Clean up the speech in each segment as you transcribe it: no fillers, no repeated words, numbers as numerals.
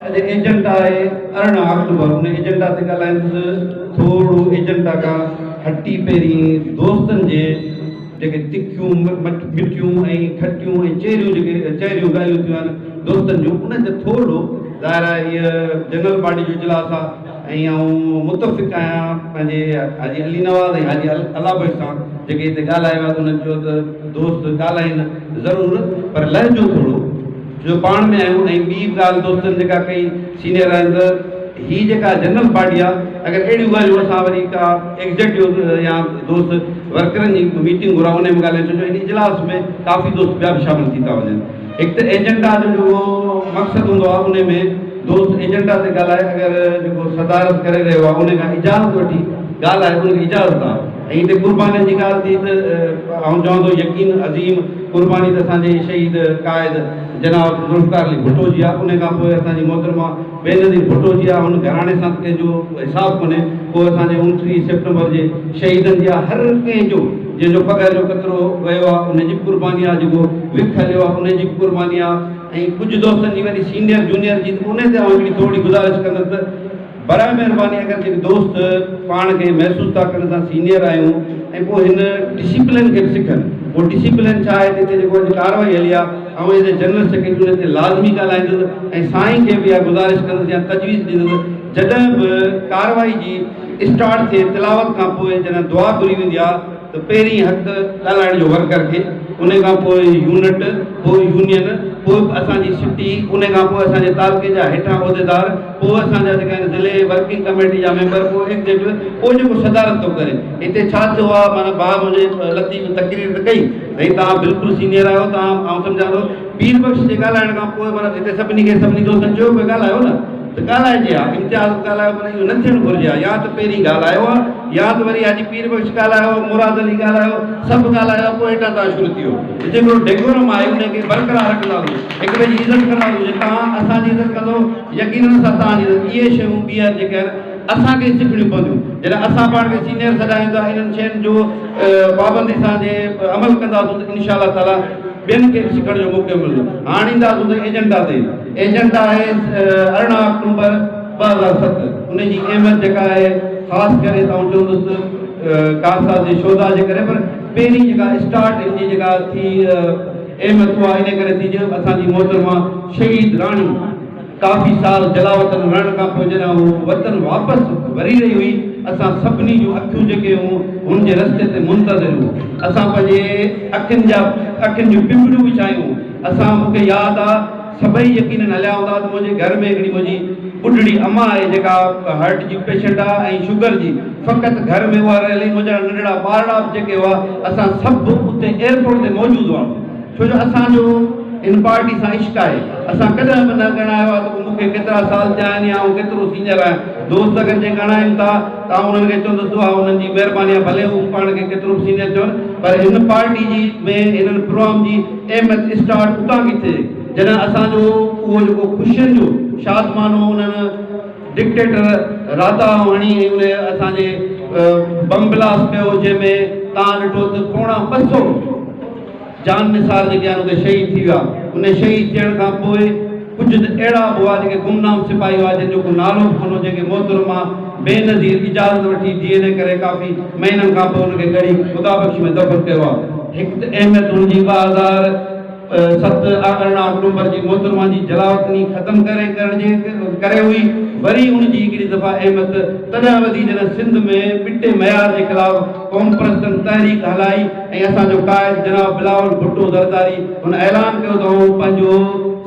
Agent आहे 18 अक्टूबर उन agenda ते ॻाल्हाईंदुसि थोरो एजेंडा खां हटी पहिरीं दोस्तनि जे जेके तिखियूं मिठियूं ऐं खटियूं ऐं चहिरियूं ॻाल्हियूं थियूं आहिनि दोस्तनि जूं उन ते थोरो ज़ाहिर आहे हीअ जनरल बॉडी जो इजलास आहे ऐं आउं मुतफ़िक़ आहियां पंहिंजे हाजी अली नवाज़ ऐं हाजी अला बख़्श सां जेके हिते ॻाल्हायो आहे उन्हनि चयो त दोस्त ॻाल्हाइनि ज़रूरु पर लहजो थोरो जो पाण में आहियूं ऐं ॿी ॻाल्हि दोस्तनि जेका कई सीनियर आहिनि त हीअ जेका जनरल बॉडी आहे अगरि अहिड़ियूं ॻाल्हियूं असां वरी का एग्ज़ेक्टिव या दोस्त वर्करनि जी मीटिंग घुरां उन में ॻाल्हाए छो इन इजलास में काफ़ी दोस्त ॿिया बि शामिलु थी था वञनि। हिकु त एजेंडा जो जेको मक़सदु हूंदो आहे उन में दोस्त एजेंडा ते ॻाल्हाए अगरि जेको सदारत करे रहियो आहे उन खां इजाज़त वठी ॻाल्हाए उनखे इजाज़त आहे ऐं हिते क़ुर्बानी जी ॻाल्हि थी त आउं चवां थो यकीन अज़ीम क़ुर्बानी त असांजे शहीद क़ाइद जनाब ज़ुल्फ़िकार अली भुट्टो जी आहे उन खां पोइ असांजी मोहतरमा बेनज़ीर भुट्टो जी आहे हुन घराणे सां कंहिंजो हिसाबु कोन्हे पोइ असांजे 29 सेप्टेंबर जे शहीदनि जी आहे हर कंहिंजो जंहिंजो पघर जो कतिरो वियो आहे उनजी बि क़ुर्बानी आहे जेको विख हलियो आहे उनजी बि क़ुर्बानी आहे ऐं कुझु दोस्तनि जी वरी सीनियर जूनियर जी उन ते आउं हिकिड़ी थोरी गुज़ारिश कंदुसि त बराए महिरबानी अगरि जेके दोस्त पाण खे महसूसु था कनि असां सीनियर आहियूं ऐं पोइ हिन डिसिप्लिन खे बि सिखनि उहो डिसिप्लिन छा आहे हिते जेको अॼु कार्रवाई हली आहे ऐं हिते जनरल सेक्रेटरी हुन ते लाज़मी ॻाल्हाईंदुसि ऐं साईं खे बि इहा गुज़ारिश कंदुसि या तजवीज़ ॾींदुसि जॾहिं बि कार्रवाई जी स्टार्ट थिए तिलावत खां पोइ जॾहिं दुआ घुरी वेंदी आहे त पहिरीं हक़ु ॻाल्हाइण जो वर्कर खे उन खां पोइ यूनिट पोइ यूनियन पोइ असांजी सिटी उन खां पोइ असांजे तालुके जा हेठां उहिदेदार पोइ असांजा जेका आहिनि ज़िले वर्किंग कमेटी जा मेंबर पोइ एग्जेक्टिव पोइ जेको सदारत थो करे हिते छा थियो आहे माना भाउ मुंहिंजे लतीफ़ तक़रीर त कई भई तव्हां बिल्कुलु सीनियर आहियो तव्हां आउं सम्झां थो पीर बख़्श जे ॻाल्हाइण खां पोइ माना हिते सभिनी दोस्तनि चयो पियो ॻाल्हायो न त ॻाल्हाइजे आहे इम्तियाज़ ॻाल्हायो माना इहो न थियणु घुरिजे आहे या त पहिरीं ॻाल्हायो आहे या त वरी अॼु पीर बख़्श ॻाल्हायो मुराद अली ॻाल्हायो सभु ॻाल्हायो पोइ हेठां तव्हां शुरू थी वियो जेको डेकोरम आहे उनखे बरक़रार रखंदासीं हिक ॿिए जी इज़त कंदासीं जे तव्हां असांजी इज़त कंदो यकीननि सां तव्हांजी इज़त इहे शयूं ॿीहर जेके आहिनि असांखे सिखणियूं पवंदियूं जॾहिं असां पाण खे सीनियर सॾायूं था इन्हनि शयुनि जो पाबंदी सां जे अमल कंदासीं त इनशा अल्लाह ताला ॿियनि खे बि सिखण जो मौक़ो मिलंदो। हाणे ईंदासीं त एजेंडा ते एजेंडा आहे 18 अक्टूबर 2007 उनजी अहमियत जेका आहे ख़ासि करे तव्हां चवंदुसि कारसा जे शोधा जे करे पर पहिरीं जेका स्टार्ट हिनजी जेका थी अहमियत उहा इन करे थी जो असांजी मोहतरमा शहीद राणी काफ़ी साल जलावतन रहण खां पोइ जॾहिं हू वतन वापसि वरी रही हुई असां सभिनी जूं अखियूं जेके हुयूं हुन जे रस्ते ते मुंतज़िर हुयूं असां पंहिंजे अखियुनि जूं पिंपड़ियूं विछायूं असां मूंखे यादि आहे सभई यकीननि हलिया हूंदा त मुंहिंजे घर में हिकिड़ी मुंहिंजी ॿुढड़ी अम्मा आहे जेका हार्ट जी पेशेंट आहे ऐं शुगर जी फ़क़ति घर में उहा रहियल मुंहिंजा नंढड़ा ॿारड़ा जेके हुआ असां सभु उते एयरपोर्ट ते मौजूदु हुआ छो जो असांजो इन पार्टी सां इश्क़ आहे असां कॾहिं बि न ॻणायो आहे त मूंखे केतिरा साल थिया आहिनि या आउं केतिरो सीनियर आहियां दोस्त अगरि जे ॻणाइनि था तव्हां उन्हनि खे चवंदुसि हा उन्हनि जी महिरबानी आहे भले हू पाण खे केतिरो बि सीनियर चवनि पर हिन पार्टी जी में हिननि प्रोग्राम जी अहमियत स्टार्ट उतां थी थिए जॾहिं असांजो उहो जेको ख़ुशियुनि जो शादमानो उन्हनि डिक्टेटर राता हणी ऐं उन असांजे बम ब्लास्ट कयो जंहिंमें तव्हां ॾिठो त पोणा 200 जान निसार जेके आहिनि उते शहीद थी विया उन शहीद थियण खां पोइ कुझु त अहिड़ा बि हुआ जेके गुमनाम सिपाही हुआ जंहिंजो को नालो बि कोन जेके मोहतरमा बेनज़ीर इजाज़त वठी जीअं करे काफ़ी महीननि खां पोइ हुनखे ॻड़ी ख़ुदा बख़्श में दफ़न कयो आहे हिकु त अहमियत हुनजी 2007 अक्टूबर जी मोहतरमा जी जलावतनी ख़तमु करे हुई वरी उनजी हिकिड़ी दफ़ा अहमियत तॾहिं वधी जॾहिं सिंध में बिटे मयार जे ख़िलाफ़ क़ौम परस्तनि तहरीक हलाई ऐं असांजो क़ाइद जनाब बिलावल भुट्टो ज़रदारी हुन ऐलान कयो त हू पंहिंजो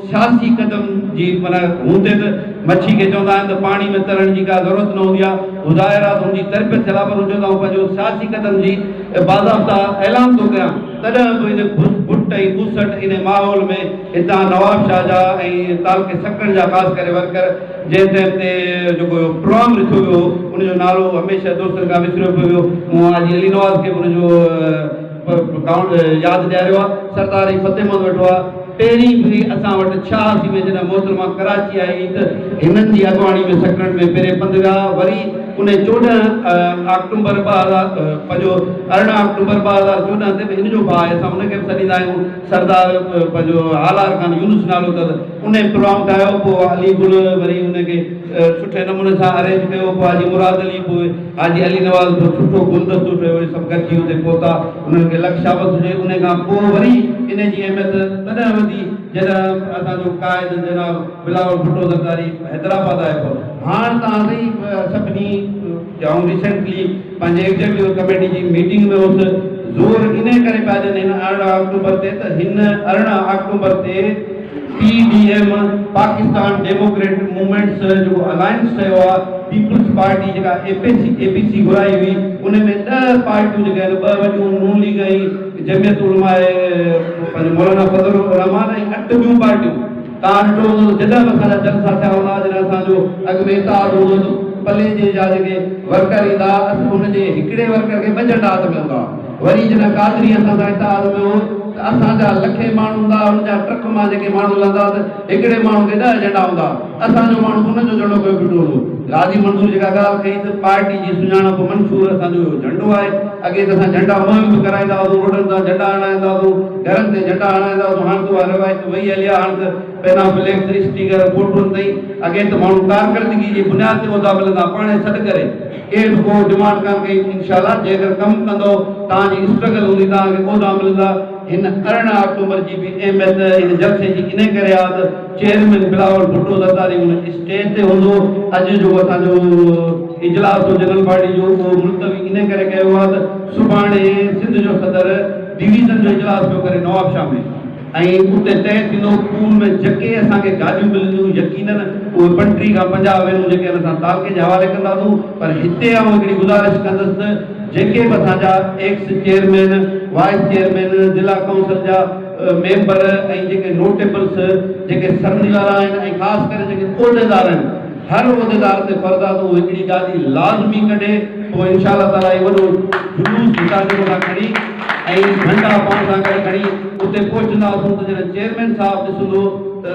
सियासी कदम जी माना हूंदे त मच्छी खे चवंदा आहिनि त पाणी में तरण जी का ज़रूरत न हूंदी आहे मुज़ाहिरात हुनजी तरबियत ख़िलाफ़ चवंदा आहियूं पंहिंजो सियासी कदम जी बाज़ाब्ता ऐलान थो कयां तॾहिं बि इन बुट ऐं बूसट इन माहौल में हितां नवाब शाह जा ऐं तालुके सकण जा ख़ासि करे वर्कर जंहिं टाइम ते जेको प्रोग्राम लिखियो वियो उनजो नालो हमेशह दोस्तनि खां विसरियो पियो वियो मूं हाजी अली नवाज़ खे उनजो यादि ॾियारियो आहे सरदार फतेह महमद वेठो आहे पहिरीं बि असां वटि 86 में जॾहिं मोहतरमा कराची आई त हिननि जी अॻुवाणी में सकरनि में पहिरें पंधु विया। वरी उन 14 अक्टूबर 2000 पंहिंजो 18 अक्टूबर 2014 ते बि हिन जो भाउ आहे, असां हुनखे बि सॾींदा आहियूं, सरदार पंहिंजो हालार खान यूनुस नालो अथसि, उन प्रोग्राम ठाहियो। पोइ अली गुल वरी उनखे सुठे नमूने सां अरेंज कयो। पोइ हाजी मुराद अली, पोइ हाजी अली नवाज़, सुठो गुलदस्तो ठहियो, सभु गॾिजी हुते पहुता, उन्हनि खे लक्षावत हुजे। उन खां पोइ वरी इन जी अहमियत तॾहिं वधी जॾहिं असांजो क़ाइद जनाब बिलावल भुट्टो ज़रदारी हैदराबाद आयो। हाणे तव्हां सही सभिनी ऐं रिसेंटली पंहिंजे एग्जीक्यूटिव कमेटी जी मीटिंग में हुउसि, ज़ोर इन करे पिया ॾियनि हिन 18 अक्टूबर ते त हिन 18 अक्टूबर ते PDM पाकिस्तान डेमोक्रेटिक मूवमेंट्स जो अलायंस ठहियो आहे। पीपल्स पार्टी जेका APC घुराई हुई, उन में 10 पार्टियूं जेके आहिनि, 2 वॾियूं नून लीग ऐं जमियत उलमा पंहिंजो मौलाना फज़लुर रहमान ऐं 8 ॿियूं पार्टियूं। तव्हां ॾिठो हूंदो जॾहिं बि असांजा जलसा थिया हूंदा, जॾहिं असांजो अॻु में इताद हूंदो पले जे जा जेके वर्कर ईंदा, असां हुनजे हिकिड़े वर्कर खे 2 झंडा हथ में हूंदा। वरी जॾहिं कादरी असां सां इताद में हो त असांजा लखे माण्हू हूंदा, हुनजा ट्रक मां जेके माण्हू लहंदा त हिकिड़े माण्हू खे 10 झंडा हूंदा, असांजो माण्हू हुनजो झंडो कोई बीठो हूंदो। गाज़ी मंसूर जेका ॻाल्हि कई त पार्टी जी सुञाणप मंशूर असांजो झंडो आहे। अॻे त असां झंडा मुहिम बि कराईंदा हुआसीं, रोडनि तां झंडा हणाईंदा हुआसीं, घरनि ते झंडा हणाईंदा हुआसीं। हाणे त उहा रिवायत वई हली आहे। हाणे त पहिरां फ्लैक्स स्टिकर फोटुनि ताईं अॻे त माण्हू कारकर्दगी जी बुनियाद ते उहिदा मिलंदा, पाणे सॾु करे केरु को डिमांड कान कई। इंशाल्लाह जे अगरि कमु कंदो, तव्हांजी स्ट्रगल हूंदी, तव्हांखे उहिदा मिलंदा। हिन 18 अक्टूबर जी बि अहमियत हिन जलसे जी इन करे आहे त चेयरमैन बिलावल भुट्टो ज़रदारी हुन स्टेज ते हूंदो। अॼु जो असांजो इजलास हो जनरल बॉडी जो, उहो मुल्तवी इन करे कयो आहे त सुभाणे सिंध जो सदर डिवीज़न जो इजलास पियो करे नवाबशाह में, ऐं उते तय थींदो पूल में जेके असांखे गाॾियूं मिलंदियूं, यकीनन उहे 35 खां 50 वेनूं जेके असां तालके जे हवाले कंदासूं। पर हिते आउं हिकिड़ी गुज़ारिश कंदुसि त जेके बि असांजा एक्स चेयरमैन, वाइस चेयरमैन, ज़िला काउंसिल जा मेंबर ऐं जेके नोटेबल्स जेके सरनिवारा आहिनि ऐं ख़ासि करे जेके उहिदेदार आहिनि, हर उहिदेदार ते फर्ज़ु आहे त उहो हिकिड़ी गाॾी लाज़मी कढे। पोइ इंशाअल्लाह ताला इहो वॾो जुलूस हिसाब सां खणी ऐं झंडा पाण सां गॾु खणी उते पहुचंदासीं त जॾहिं चेयरमैन साहिबु ॾिसंदो त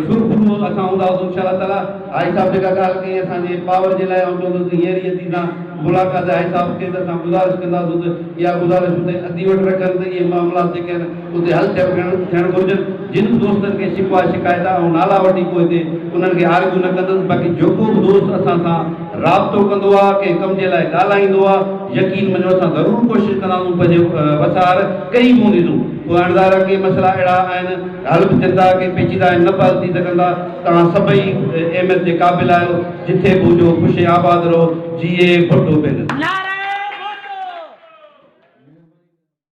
सुरखुरू असां हूंदासीं इंशाअल्लाह ताला। हाई साहिबु जेका ॻाल्हि कई असांजे पावर जे लाइ, ऐं चवंदो हींअर ई अची सां मुलाक़ात हाई साहिबु खे त असां गुज़ारिश कंदासीं त इहा गुज़ारिश उते अधी वटि रखनि त इहे मामलात जेके आहिनि उते हल थियणु घुरिजनि। जिन दोस्तनि खे शिकवा शिकायत ऐं नाला वठी पोइ हिते उन्हनि खे आर्ग्यू न कंदुसि। बाक़ी जेको बि दोस्त असां सां राब्तो कंदो आहे, कंहिं कम जे लाइ ॻाल्हाईंदो आहे, यकीन मञो असां ज़रूरु कोशिशि कंदासीं पंहिंजे वसार कई पवंदीसूं। पोइ हाणेदार के मसइला अहिड़ा आहिनि, हल बि थियनि था, के पेचीदा आहिनि, न बि थी सघंदा। तव्हां सभई अहमियत जे क़ाबिल आहियो। जिथे बि हुजो ख़ुशि आबाद रहो। जीए भुट्टो भेनर।